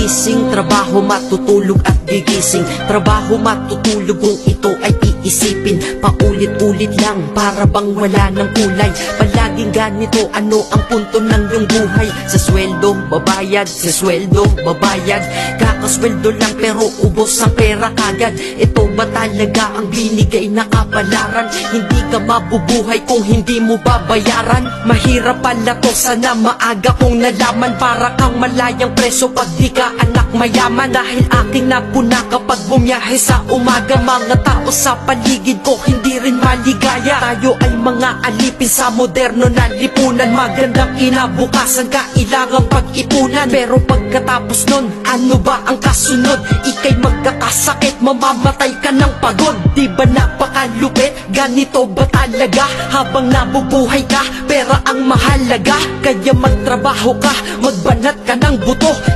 gigising, trabaho, matutulog at gigising. Trabaho, matutulog kung ito ay iisipin. Paulit-ulit lang, para bang wala ng kulay. Palaging ganito, ano ang punto ng iyong buhay? Sa sweldo, babayad, sa sweldo, babayad. Kakasweldo lang pero ubos ang pera kagad. Ito ba talaga ang binigay na kapalaran? Hindi ka mabubuhay kung hindi mo babayaran. Mahirap pala to, sana maaga kong nalaman. Para kang malayang preso pag di ka anak mayaman. Dahil aking napuna kapag bumiyahe sa umaga. Mga tao sa paligid ko hindi rin maligaya. Tayo ay mga alipin sa moderno na lipunan. Magandang kinabukasan, kailangang pag-ipunan. Pero pagkatapos nun, ano ba ang kasunod? Ika'y magkakasakit, mamamatay ka ng pagod. Di ba napakalupit? Ganito ba talaga? Habang nabubuhay ka, pera ang mahalaga. Kaya magtrabaho ka, magbanat ka ng buto.